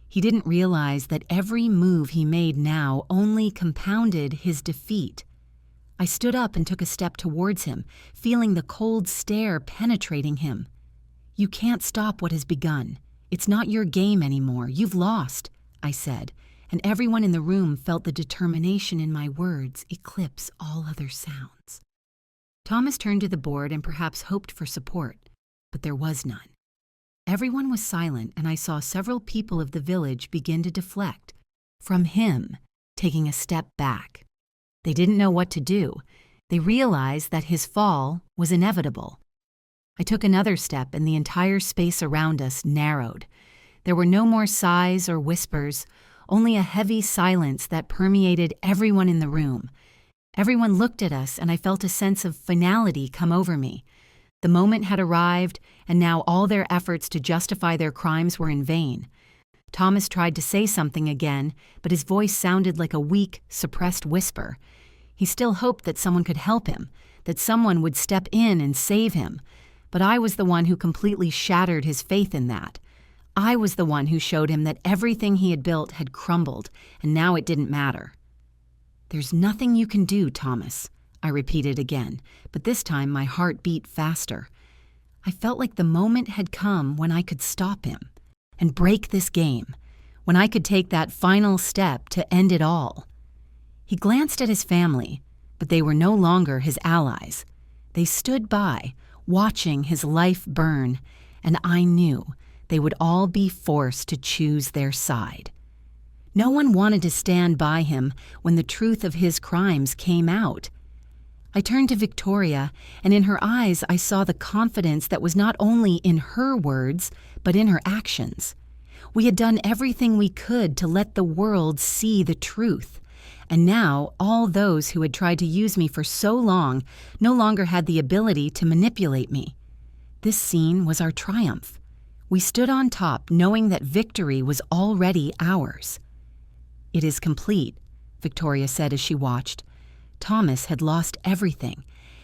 He didn't realize that every move he made now only compounded his defeat. I stood up and took a step towards him, feeling the cold stare penetrating him. "You can't stop what has begun. It's not your game anymore. You've lost," I said, and everyone in the room felt the determination in my words eclipse all other sounds. Thomas turned to the board and perhaps hoped for support, but there was none. Everyone was silent, and I saw several people of the village begin to deflect from him, taking a step back. They didn't know what to do. They realized that his fall was inevitable. I took another step, and the entire space around us narrowed. There were no more sighs or whispers, only a heavy silence that permeated everyone in the room. Everyone looked at us, and I felt a sense of finality come over me. The moment had arrived, and now all their efforts to justify their crimes were in vain. Thomas tried to say something again, but his voice sounded like a weak, suppressed whisper. He still hoped that someone could help him, that someone would step in and save him. But I was the one who completely shattered his faith in that. I was the one who showed him that everything he had built had crumbled, and now it didn't matter. "There's nothing you can do, Thomas," I repeated again, but this time my heart beat faster. I felt like the moment had come when I could stop him and break this game, when I could take that final step to end it all. He glanced at his family, but they were no longer his allies. They stood by, watching his life burn, and I knew they would all be forced to choose their side. No one wanted to stand by him when the truth of his crimes came out. I turned to Victoria, and in her eyes I saw the confidence that was not only in her words, but in her actions. We had done everything we could to let the world see the truth, and now all those who had tried to use me for so long no longer had the ability to manipulate me. This scene was our triumph. We stood on top, knowing that victory was already ours. "It is complete," Victoria said as she watched. Thomas had lost everything,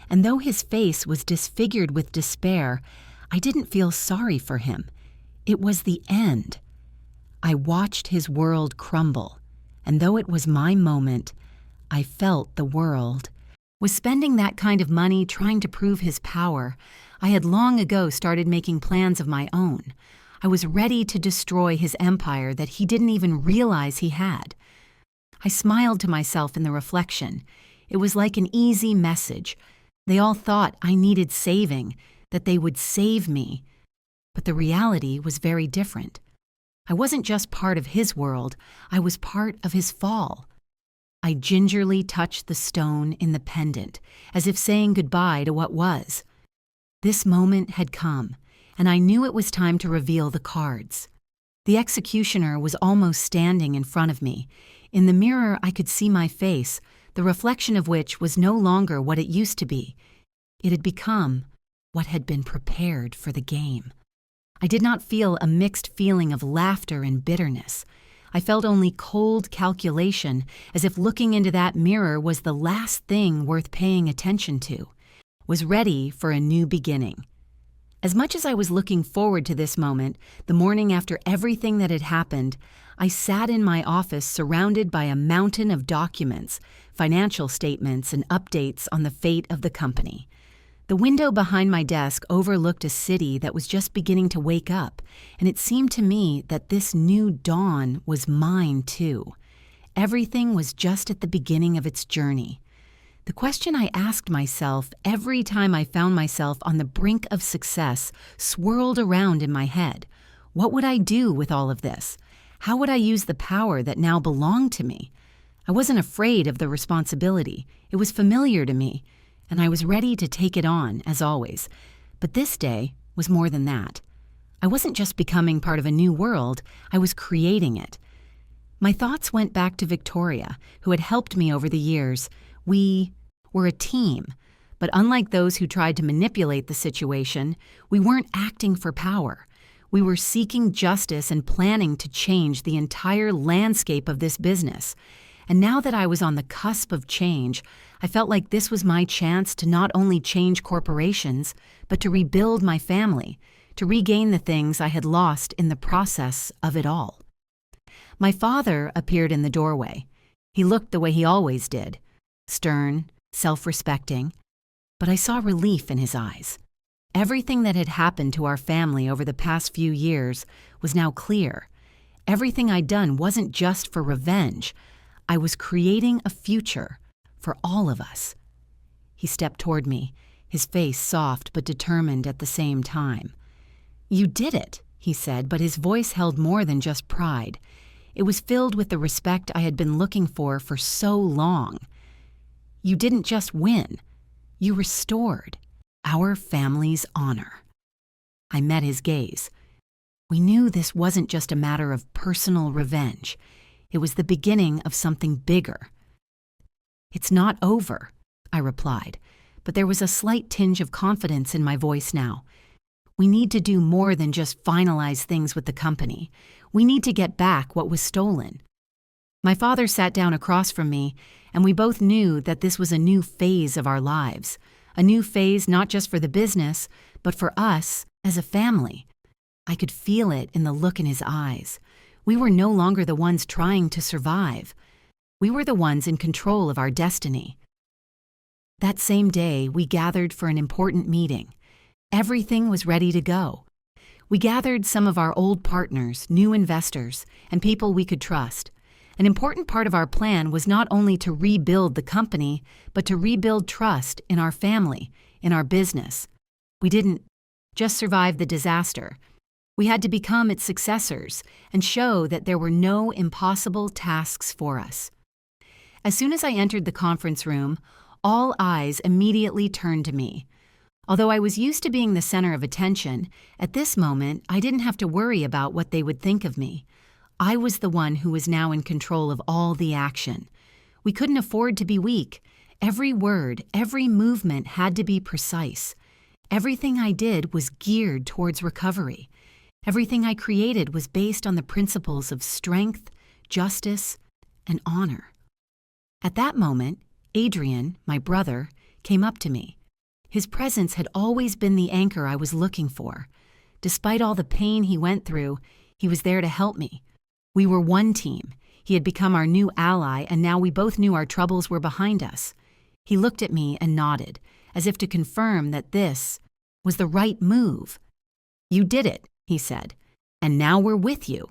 and though his face was disfigured with despair, I didn't feel sorry for him. It was the end. I watched his world crumble, and though it was my moment, I felt the world was spending that kind of money trying to prove his power. I had long ago started making plans of my own. I was ready to destroy his empire that he didn't even realize he had. I smiled to myself in the reflection. It was like an easy message. They all thought I needed saving, that they would save me. But the reality was very different. I wasn't just part of his world, I was part of his fall. I gingerly touched the stone in the pendant, as if saying goodbye to what was. This moment had come, and I knew it was time to reveal the cards. The executioner was almost standing in front of me. In the mirror, I could see my face, the reflection of which was no longer what it used to be. It had become what had been prepared for the game. I did not feel a mixed feeling of laughter and bitterness. I felt only cold calculation, as if looking into that mirror was the last thing worth paying attention to, was ready for a new beginning. As much as I was looking forward to this moment, the morning after everything that had happened, I sat in my office surrounded by a mountain of documents, financial statements, and updates on the fate of the company. The window behind my desk overlooked a city that was just beginning to wake up, and it seemed to me that this new dawn was mine too. Everything was just at the beginning of its journey. The question I asked myself every time I found myself on the brink of success swirled around in my head. What would I do with all of this? How would I use the power that now belonged to me? I wasn't afraid of the responsibility. It was familiar to me, and I was ready to take it on, as always. But this day was more than that. I wasn't just becoming part of a new world, I was creating it. My thoughts went back to Victoria, who had helped me over the years. We were a team, but unlike those who tried to manipulate the situation, we weren't acting for power. We were seeking justice and planning to change the entire landscape of this business. And now that I was on the cusp of change, I felt like this was my chance to not only change corporations, but to rebuild my family, to regain the things I had lost in the process of it all. My father appeared in the doorway. He looked the way he always did, stern, self-respecting, but I saw relief in his eyes. Everything that had happened to our family over the past few years was now clear. Everything I'd done wasn't just for revenge. I was creating a future for all of us. He stepped toward me, his face soft but determined at the same time. "You did it," he said, but his voice held more than just pride. It was filled with the respect I had been looking for so long. "You didn't just win. You restored our family's honor." I met his gaze. We knew this wasn't just a matter of personal revenge. It was the beginning of something bigger. "It's not over," I replied, but there was a slight tinge of confidence in my voice now. "We need to do more than just finalize things with the company. We need to get back what was stolen." My father sat down across from me, and we both knew that this was a new phase of our lives, a new phase not just for the business, but for us as a family. I could feel it in the look in his eyes. We were no longer the ones trying to survive. We were the ones in control of our destiny. That same day, we gathered for an important meeting. Everything was ready to go. We gathered some of our old partners, new investors, and people we could trust. An important part of our plan was not only to rebuild the company, but to rebuild trust in our family, in our business. We didn't just survive the disaster. We had to become its successors and show that there were no impossible tasks for us. As soon as I entered the conference room, all eyes immediately turned to me. Although I was used to being the center of attention, at this moment I didn't have to worry about what they would think of me. I was the one who was now in control of all the action. We couldn't afford to be weak. Every word, every movement had to be precise. Everything I did was geared towards recovery. Everything I created was based on the principles of strength, justice, and honor. At that moment, Adrian, my brother, came up to me. His presence had always been the anchor I was looking for. Despite all the pain he went through, he was there to help me. We were one team. He had become our new ally, and now we both knew our troubles were behind us. He looked at me and nodded, as if to confirm that this was the right move. "You did it," he said, "and now we're with you."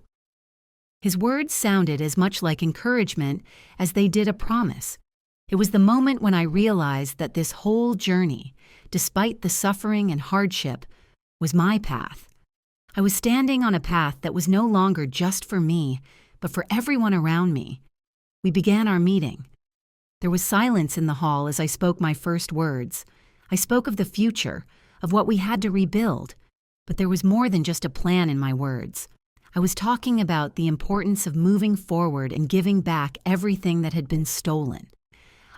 His words sounded as much like encouragement as they did a promise. It was the moment when I realized that this whole journey, despite the suffering and hardship, was my path. I was standing on a path that was no longer just for me, but for everyone around me. We began our meeting. There was silence in the hall as I spoke my first words. I spoke of the future, of what we had to rebuild, but there was more than just a plan in my words. I was talking about the importance of moving forward and giving back everything that had been stolen.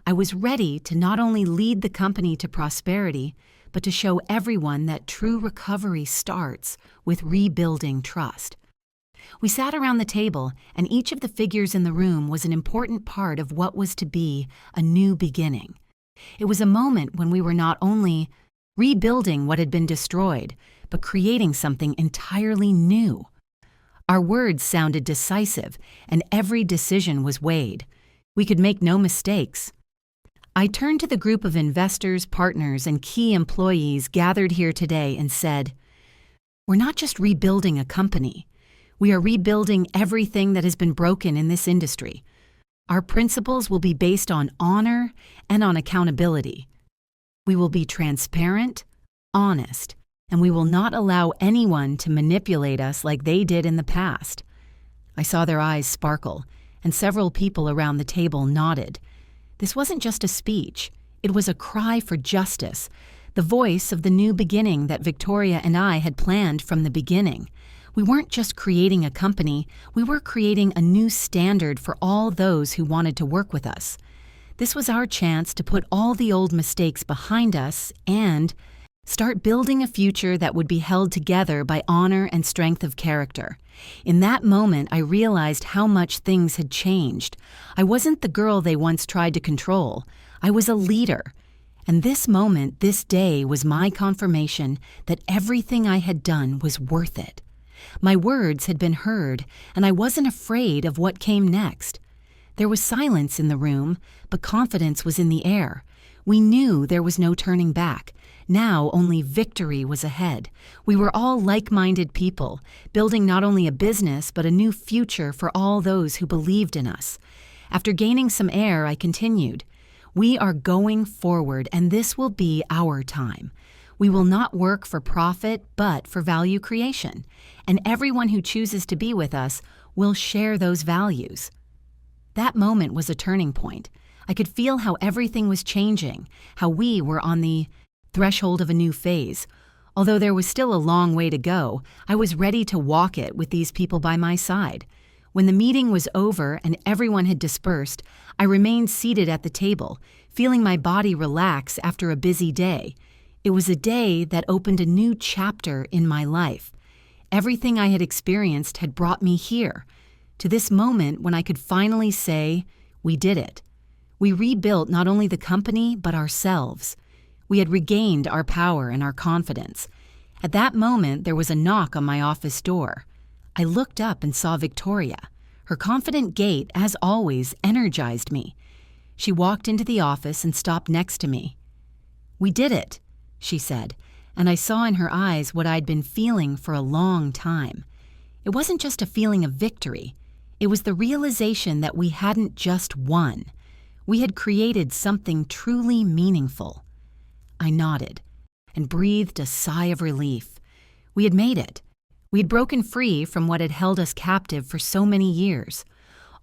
I was ready to not only lead the company to prosperity, but to show everyone that true recovery starts with rebuilding trust. We sat around the table, and each of the figures in the room was an important part of what was to be a new beginning. It was a moment when we were not only rebuilding what had been destroyed, but creating something entirely new. Our words sounded decisive, and every decision was weighed. We could make no mistakes. I turned to the group of investors, partners, and key employees gathered here today and said, "We're not just rebuilding a company. We are rebuilding everything that has been broken in this industry. Our principles will be based on honor and on accountability. We will be transparent, honest, and we will not allow anyone to manipulate us like they did in the past." I saw their eyes sparkle, and several people around the table nodded. This wasn't just a speech. It was a cry for justice, the voice of the new beginning that Victoria and I had planned from the beginning. We weren't just creating a company, we were creating a new standard for all those who wanted to work with us. This was our chance to put all the old mistakes behind us and start building a future that would be held together by honor and strength of character. In that moment, I realized how much things had changed. I wasn't the girl they once tried to control. I was a leader. And this moment, this day, was my confirmation that everything I had done was worth it. My words had been heard, and I wasn't afraid of what came next. There was silence in the room, but confidence was in the air. We knew there was no turning back. Now only victory was ahead. We were all like-minded people, building not only a business but a new future for all those who believed in us. After gaining some air, I continued. We are going forward, and this will be our time. We will not work for profit, but for value creation. And everyone who chooses to be with us will share those values. That moment was a turning point. I could feel how everything was changing, how we were on the threshold of a new phase. Although there was still a long way to go, I was ready to walk it with these people by my side. When the meeting was over and everyone had dispersed, I remained seated at the table, feeling my body relax after a busy day. It was a day that opened a new chapter in my life. Everything I had experienced had brought me here, to this moment when I could finally say, we did it. We rebuilt not only the company, but ourselves. We had regained our power and our confidence. At that moment, there was a knock on my office door. I looked up and saw Victoria. Her confident gait, as always, energized me. She walked into the office and stopped next to me. "We did it," she said, and I saw in her eyes what I'd been feeling for a long time. It wasn't just a feeling of victory. It was the realization that we hadn't just won. We had created something truly meaningful. I nodded and breathed a sigh of relief. We had made it. We had broken free from what had held us captive for so many years.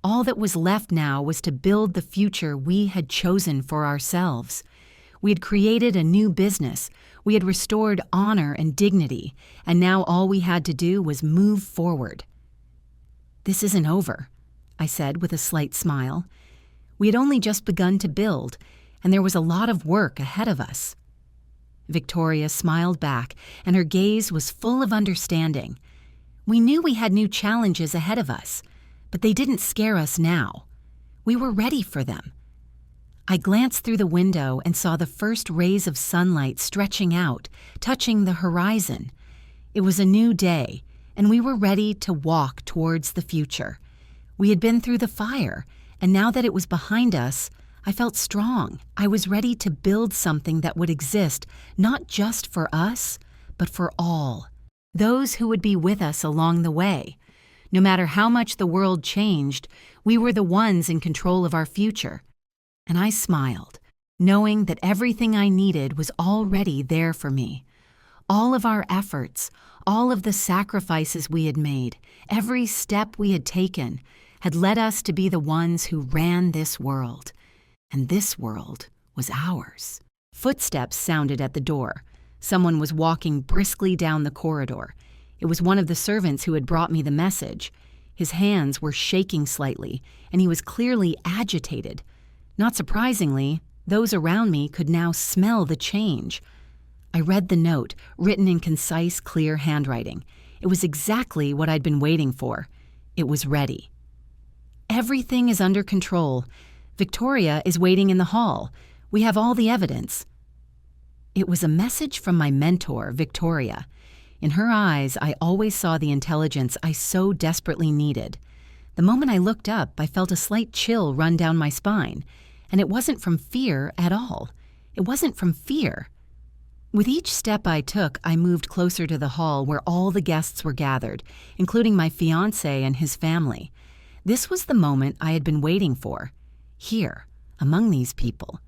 All that was left now was to build the future we had chosen for ourselves. We had created a new business. We had restored honor and dignity, and now all we had to do was move forward. "This isn't over," I said with a slight smile. We had only just begun to build, and there was a lot of work ahead of us. Victoria smiled back, and her gaze was full of understanding. We knew we had new challenges ahead of us, but they didn't scare us now. We were ready for them. I glanced through the window and saw the first rays of sunlight stretching out, touching the horizon. It was a new day, and we were ready to walk towards the future. We had been through the fire, and now that it was behind us, I felt strong. I was ready to build something that would exist not just for us, but for all, those who would be with us along the way. No matter how much the world changed, we were the ones in control of our future. And I smiled, knowing that everything I needed was already there for me. All of our efforts, all of the sacrifices we had made, every step we had taken, had led us to be the ones who ran this world. And this world was ours. Footsteps sounded at the door. Someone was walking briskly down the corridor. It was one of the servants who had brought me the message. His hands were shaking slightly, and he was clearly agitated. Not surprisingly, those around me could now smell the change. I read the note, written in concise, clear handwriting. It was exactly what I'd been waiting for. It was ready. Everything is under control. Victoria is waiting in the hall. We have all the evidence. It was a message from my mentor, Victoria. In her eyes, I always saw the intelligence I so desperately needed. The moment I looked up, I felt a slight chill run down my spine. And it wasn't from fear at all. It wasn't from fear. With each step I took, I moved closer to the hall where all the guests were gathered, including my fiancé and his family. This was the moment I had been waiting for. Here, among these people,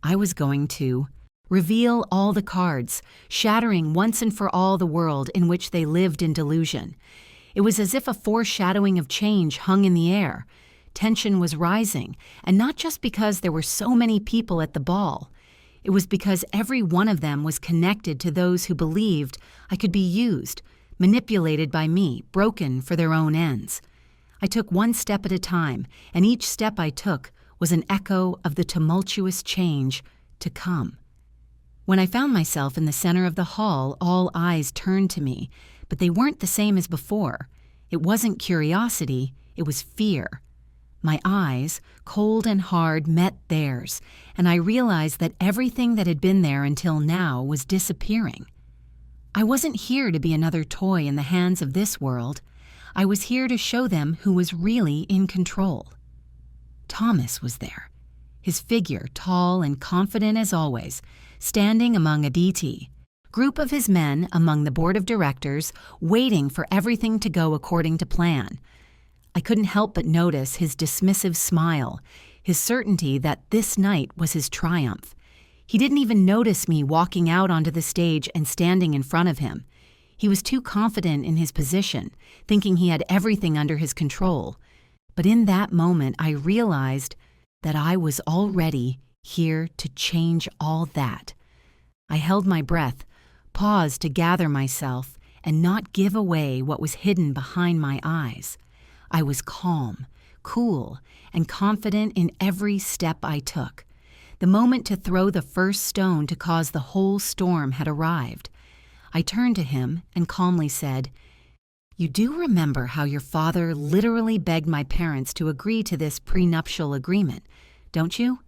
I was going to reveal all the cards, shattering once and for all the world in which they lived in delusion. It was as if a foreshadowing of change hung in the air. Tension was rising, and not just because there were so many people at the ball. It was because every one of them was connected to those who believed I could be used, manipulated by me, broken for their own ends. I took one step at a time, and each step I took was an echo of the tumultuous change to come. When I found myself in the center of the hall, all eyes turned to me, but they weren't the same as before. It wasn't curiosity, it was fear. My eyes, cold and hard, met theirs, and I realized that everything that had been there until now was disappearing. I wasn't here to be another toy in the hands of this world. I was here to show them who was really in control. Thomas was there, his figure tall and confident as always, standing among a group of his men among the board of directors, waiting for everything to go according to plan. I couldn't help but notice his dismissive smile, his certainty that this night was his triumph. He didn't even notice me walking out onto the stage and standing in front of him. He was too confident in his position, thinking he had everything under his control. But in that moment, I realized that I was already here to change all that. I held my breath, paused to gather myself, and not give away what was hidden behind my eyes. I was calm, cool, and confident in every step I took. The moment to throw the first stone to cause the whole storm had arrived. I turned to him and calmly said, "You do remember how your father literally begged my parents to agree to this prenuptial agreement, don't you?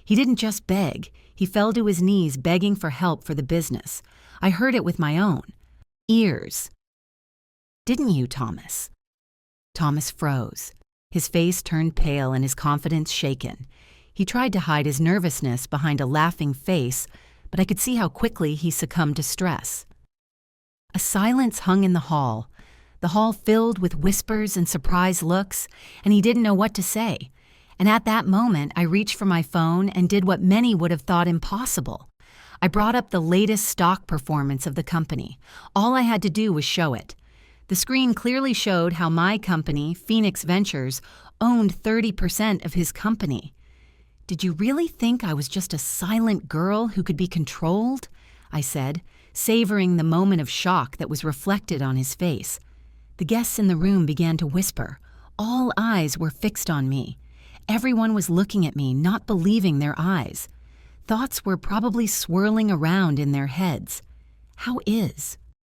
He didn't just beg, he fell to his knees begging for help for the business. I heard it with my own ears. Didn't you, Thomas?" Thomas froze. His face turned pale and his confidence shaken. He tried to hide his nervousness behind a laughing face, but I could see how quickly he succumbed to stress. A silence hung in the hall filled with whispers and surprised looks, and he didn't know what to say. And at that moment, I reached for my phone and did what many would have thought impossible. I brought up the latest stock performance of the company. All I had to do was show it. The screen clearly showed how my company, Phoenix Ventures, owned 30% of his company. "Did you really think I was just a silent girl who could be controlled?" I said, savoring the moment of shock that was reflected on his face. The guests in the room began to whisper. All eyes were fixed on me. Everyone was looking at me, not believing their eyes. Thoughts were probably swirling around in their heads. How is